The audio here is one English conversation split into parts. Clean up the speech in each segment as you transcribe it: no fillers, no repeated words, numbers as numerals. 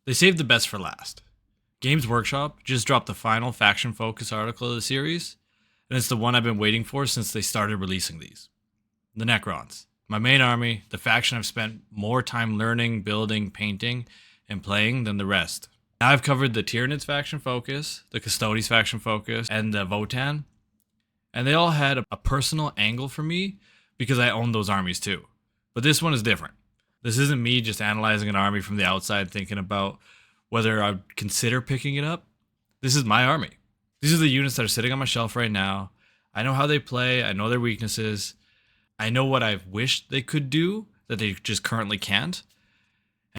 They saved the best for last. Games Workshop just dropped the final Faction Focus article of the series, and it's the one I've been waiting for since they started releasing these. The Necrons. My main army, the faction I've spent more time learning, building, painting, and playing than the rest. Now I've covered the Tyranids Faction Focus, the Custodes Faction Focus, and the Votann, and they all had a personal angle for me because I own those armies too. But this one is different. This isn't me just analyzing an army from the outside thinking about whether I'd consider picking it up. This is my army. These are the units that are sitting on my shelf right now. I know how they play. I know their weaknesses. I know what I've wished they could do that they just currently can't.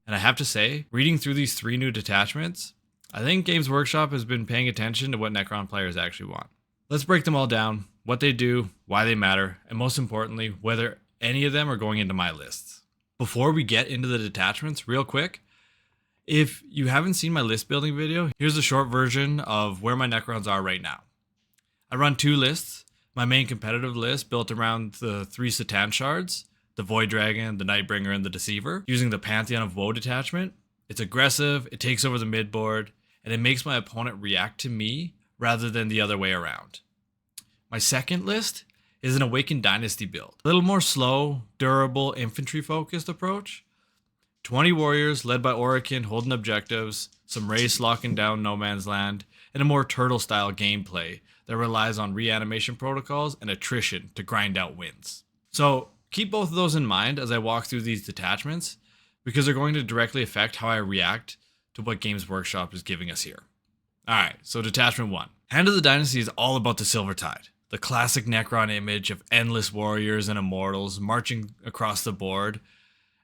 And I have to say, reading through these 3 new detachments, I think Games Workshop has been paying attention to what Necron players actually want. Let's break them all down, what they do, why they matter, and most importantly, whether any of them are going into my lists. Before we get into the detachments, real quick, if you haven't seen my list building video, here's a short version of where my Necrons are right now. I run 2 lists. My main competitive list built around the 3 Satan shards, the Void Dragon, the Nightbringer, and the Deceiver, using the Pantheon of Woe detachment. It's aggressive, it takes over the mid board, and it makes my opponent react to me rather than the other way around. My second list is an Awakened Dynasty build. A little more slow, durable, infantry-focused approach. 20 warriors led by Orokin holding objectives, some race locking down no man's land, and a more turtle-style gameplay that relies on reanimation protocols and attrition to grind out wins. So keep both of those in mind as I walk through these detachments, because they're going to directly affect how I react to what Games Workshop is giving us here. Alright, so Detachment 1. Hand of the Dynasty is all about the Silver Tide, the classic Necron image of endless warriors and immortals marching across the board,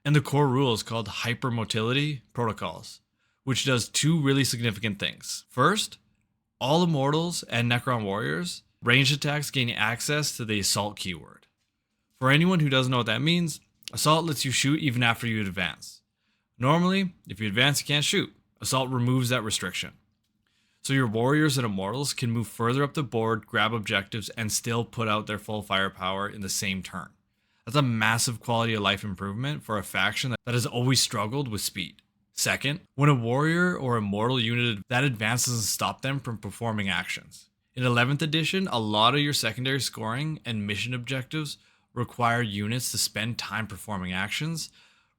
and the core rule is called Hypermotility Protocols, which does 2 really significant things. First, all immortals and Necron warriors, ranged attacks gain access to the Assault keyword. For anyone who doesn't know what that means, Assault lets you shoot even after you advance. Normally, if you advance you can't shoot. Assault removes that restriction. So your warriors and immortals can move further up the board, grab objectives, and still put out their full firepower in the same turn. That's a massive quality of life improvement for a faction that has always struggled with speed. Second, when a warrior or immortal unit that advances doesn't stop them from performing actions. In 11th edition, a lot of your secondary scoring and mission objectives require units to spend time performing actions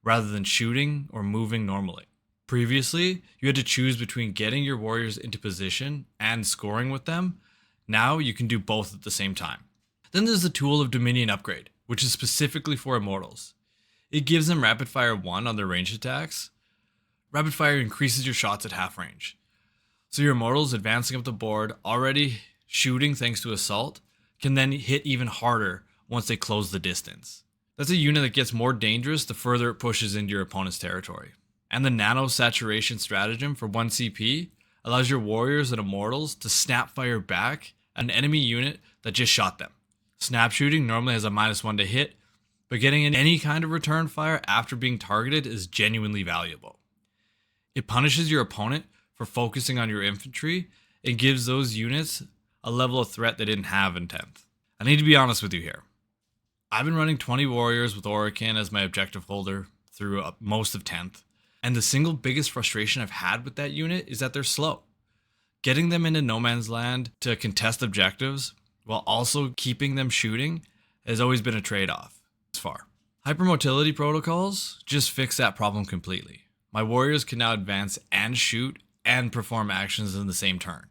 rather than shooting or moving normally. Previously, you had to choose between getting your warriors into position and scoring with them. Now you can do both at the same time. Then there's the tool of Dominion Upgrade, which is specifically for immortals. It gives them Rapid Fire 1 on their ranged attacks. Rapid Fire increases your shots at half range. So your immortals advancing up the board, already shooting thanks to Assault, can then hit even harder once they close the distance. That's a unit that gets more dangerous the further it pushes into your opponent's territory. And the Nano Saturation Stratagem for 1 CP allows your warriors and immortals to snap fire back at an enemy unit that just shot them. Snap shooting normally has a -1 to hit, but getting in any kind of return fire after being targeted is genuinely valuable. It punishes your opponent for focusing on your infantry and gives those units a level of threat they didn't have in 10th. I need to be honest with you here. I've been running 20 warriors with Orokin as my objective holder through most of 10th, and the single biggest frustration I've had with that unit is that they're slow. Getting them into no man's land to contest objectives while also keeping them shooting has always been a trade-off thus far. Hypermotility protocols just fix that problem completely. My warriors can now advance and shoot and perform actions in the same turn.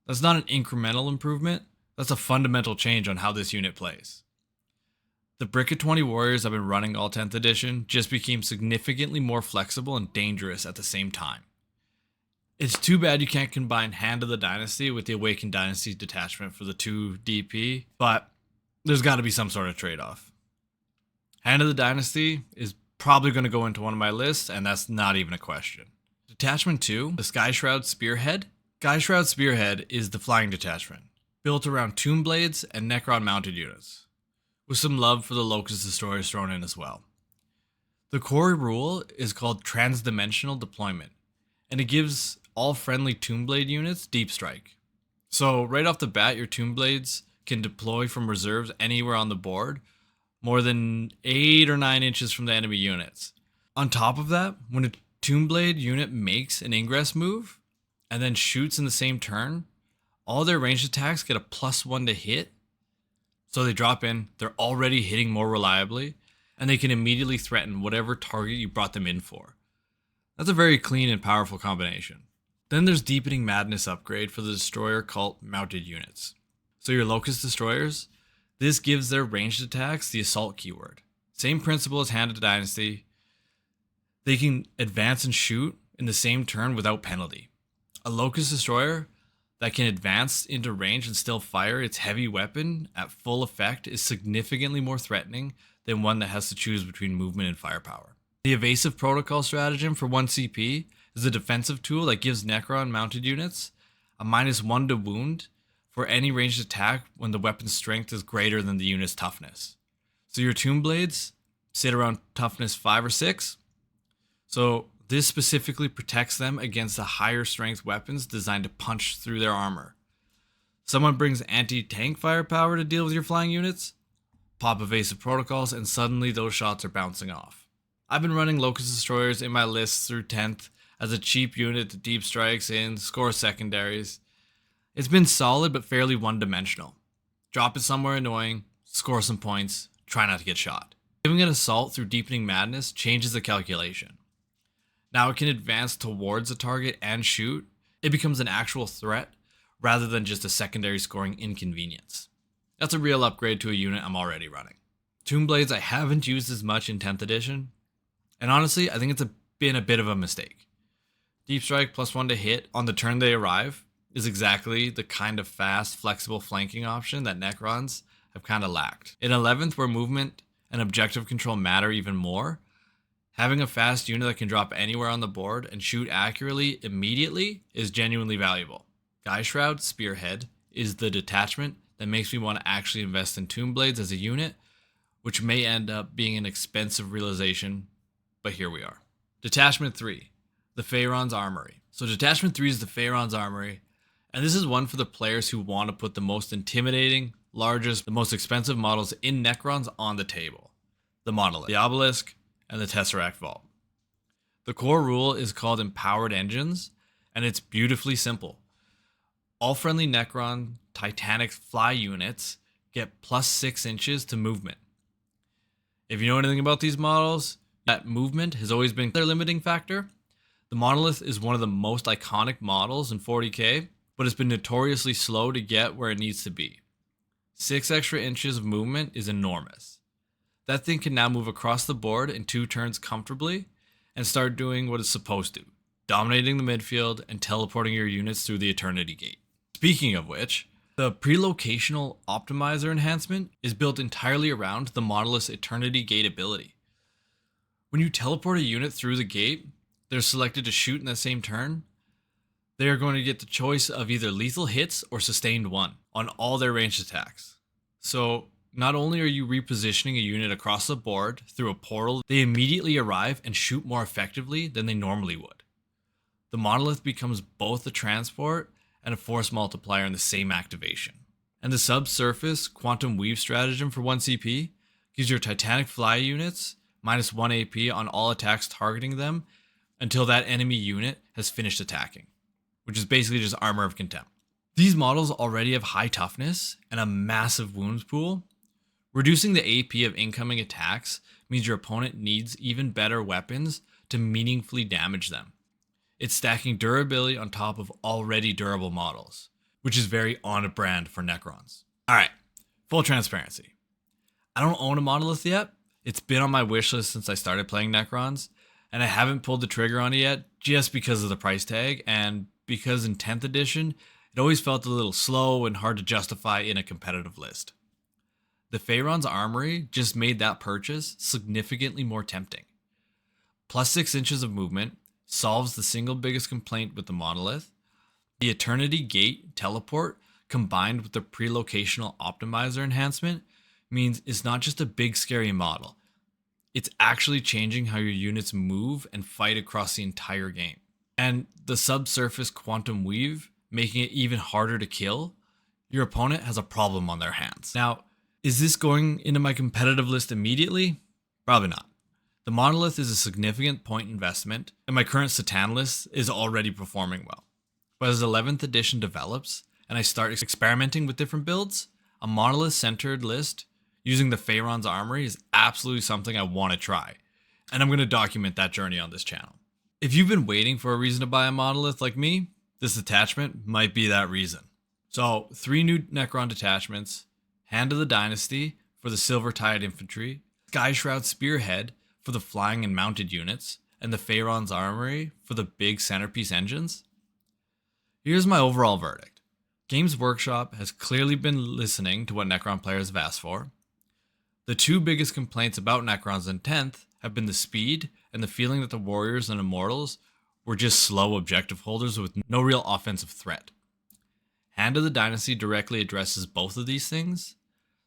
That's not an incremental improvement, that's a fundamental change on how this unit plays. The Brick of 20 warriors I've been running all 10th edition just became significantly more flexible and dangerous at the same time. It's too bad you can't combine Hand of the Dynasty with the Awakened Dynasty detachment for the 2 DP, but there's got to be some sort of trade-off. Hand of the Dynasty is probably going to go into one of my lists, and that's not even a question. Detachment 2, the Skyshroud Spearhead. Skyshroud Spearhead is the flying detachment, built around Tomb Blades and Necron mounted units, with some love for the Locust Destroyers thrown in as well. The core rule is called Transdimensional Deployment, and it gives all friendly Tomb Blade units Deep Strike. So right off the bat, your Tomb Blades can deploy from reserves anywhere on the board, more than 8 or 9 inches from the enemy units. On top of that, when a Tombblade unit makes an ingress move and then shoots in the same turn, all their ranged attacks get a +1 to hit. So they drop in, they're already hitting more reliably, and they can immediately threaten whatever target you brought them in for. That's a very clean and powerful combination. Then there's Deepening Madness upgrade for the Destroyer Cult mounted units. So your Locust Destroyers, this gives their ranged attacks the Assault keyword. Same principle as Hand of Dynasty. They can advance and shoot in the same turn without penalty. A Locust Destroyer that can advance into range and still fire its heavy weapon at full effect is significantly more threatening than one that has to choose between movement and firepower. The Evasive Protocol stratagem for 1 CP is a defensive tool that gives Necron mounted units a -1 to wound for any ranged attack when the weapon's strength is greater than the unit's toughness. So your Tombblades sit around toughness 5 or 6. So this specifically protects them against the higher strength weapons designed to punch through their armor. Someone brings anti-tank firepower to deal with your flying units, pop Evasive Protocols, and suddenly those shots are bouncing off. I've been running Locust Destroyers in my lists through 10th as a cheap unit to deep strikes in, score secondaries. It's been solid but fairly one-dimensional. Drop it somewhere annoying, score some points, try not to get shot. Giving an assault through Deepening Madness changes the calculation. Now it can advance towards a target and shoot. It becomes an actual threat rather than just a secondary scoring inconvenience. That's a real upgrade to a unit I'm already running. Tombblades I haven't used as much in 10th edition, and honestly I think it's been a bit of a mistake. Deep Strike +1 to hit on the turn they arrive is exactly the kind of fast, flexible flanking option that Necrons have kind of lacked. In 11th, where movement and objective control matter even more, having a fast unit that can drop anywhere on the board and shoot accurately immediately is genuinely valuable. Guy Shroud Spearhead is the detachment that makes me want to actually invest in Tombblades as a unit, which may end up being an expensive realization, but here we are. Detachment 3, the Pharaon's Armory. So Detachment 3 is the Pharaon's Armory, and this is one for the players who want to put the most intimidating, largest, the most expensive models in Necrons on the table. The Monolith, the Obelisk, and the Tesseract Vault. The core rule is called Empowered Engines, and it's beautifully simple. All friendly Necron Titanic fly units get +6 inches to movement. If you know anything about these models, that movement has always been their limiting factor. The Monolith is one of the most iconic models in 40k, but it's been notoriously slow to get where it needs to be. 6 extra inches of movement is enormous. That thing can now move across the board in 2 turns comfortably and start doing what it's supposed to, dominating the midfield and teleporting your units through the Eternity Gate. Speaking of which, the Prelocational Optimizer enhancement is built entirely around the Monolith's Eternity Gate ability. When you teleport a unit through the gate, they're selected to shoot in that same turn. They are going to get the choice of either lethal hits or sustained 1 on all their ranged attacks. So not only are you repositioning a unit across the board through a portal, they immediately arrive and shoot more effectively than they normally would. The Monolith becomes both a transport and a force multiplier in the same activation. And the Subsurface Quantum Weave stratagem for 1 CP gives your Titanic fly units -1 AP on all attacks targeting them until that enemy unit has finished attacking, which is basically just Armor of Contempt. These models already have high toughness and a massive wounds pool. Reducing the AP of incoming attacks means your opponent needs even better weapons to meaningfully damage them. It's stacking durability on top of already durable models, which is very on brand for Necrons. Alright, full transparency. I don't own a Monolith yet. It's been on my wishlist since I started playing Necrons, and I haven't pulled the trigger on it yet just because of the price tag, and because in 10th edition, it always felt a little slow and hard to justify in a competitive list. The Pharaon's Armory just made that purchase significantly more tempting. +6 inches of movement solves the single biggest complaint with the Monolith. The Eternity Gate teleport combined with the Prelocational Optimizer enhancement means it's not just a big scary model. It's actually changing how your units move and fight across the entire game. And the Subsurface Quantum Weave, making it even harder to kill, your opponent has a problem on their hands. Now, is this going into my competitive list immediately? Probably not. The monolith is a significant point investment, and my current Satan list is already performing well. But as 11th edition develops, and I start experimenting with different builds, a monolith-centered list using the Pharaon's Armory is absolutely something I want to try, and I'm going to document that journey on this channel. If you've been waiting for a reason to buy a monolith like me, this detachment might be that reason. So, 3 new Necron detachments, Hand of the Dynasty for the Silver-Tide Infantry, Sky Shroud Spearhead for the flying and mounted units, and the Pharaon's Armory for the big centerpiece engines. Here's my overall verdict. Games Workshop has clearly been listening to what Necron players have asked for. The 2 biggest complaints about Necrons in 10th have been the speed and the feeling that the Warriors and Immortals were just slow objective holders with no real offensive threat. Hand of the Dynasty directly addresses both of these things.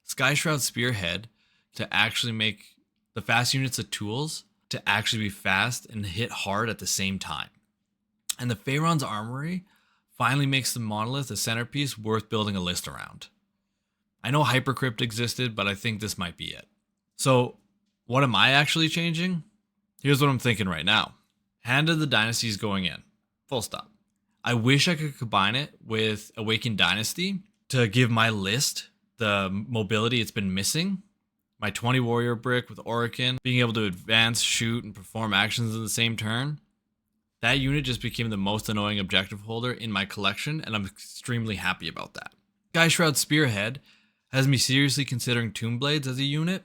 Sky Shroud Spearhead to actually make the fast units of tools to actually be fast and hit hard at the same time. And the Pharaon's Armory finally makes the monolith a centerpiece worth building a list around. I know Hypercrypt existed, but I think this might be it. So, what am I actually changing? Here's what I'm thinking right now. Hand of the Dynasty is going in. Full stop. I wish I could combine it with Awakened Dynasty to give my list the mobility it's been missing. My 20 warrior brick with Orican, being able to advance, shoot, and perform actions in the same turn. That unit just became the most annoying objective holder in my collection, and I'm extremely happy about that. Sky Shroud Spearhead has me seriously considering Tomb Blades as a unit.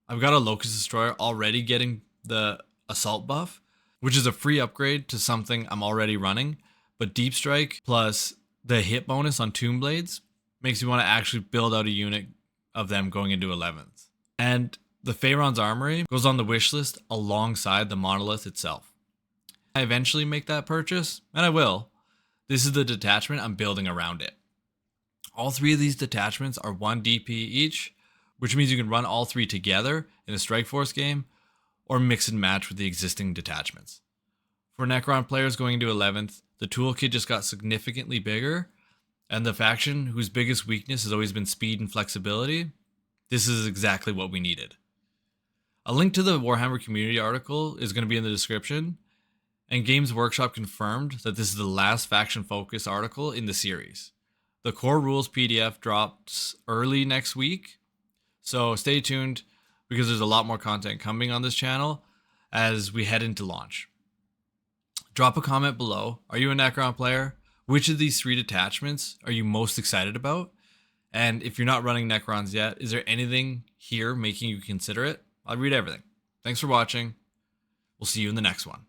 I've got a Locust Destroyer already getting the Assault buff, which is a free upgrade to something I'm already running, but Deep Strike plus the hit bonus on Tomb Blades makes me want to actually build out a unit of them going into 11th. And the Pharaon's Armory goes on the wish list alongside the monolith itself. I eventually make that purchase, and I will. This is the detachment I'm building around it. All 3 of these detachments are 1 DP each, which means you can run all 3 together in a Strike Force game, or mix and match with the existing detachments. For Necron players going into 11th, the toolkit just got significantly bigger, and the faction whose biggest weakness has always been speed and flexibility, this is exactly what we needed. A link to the Warhammer community article is going to be in the description, and Games Workshop confirmed that this is the last Faction Focus article in the series. The core rules PDF drops early next week, so stay tuned because there's a lot more content coming on this channel as we head into launch. Drop a comment below. Are you a Necron player? Which of these 3 detachments are you most excited about? And if you're not running Necrons yet, is there anything here making you consider it? I'll read everything. Thanks for watching. We'll see you in the next one.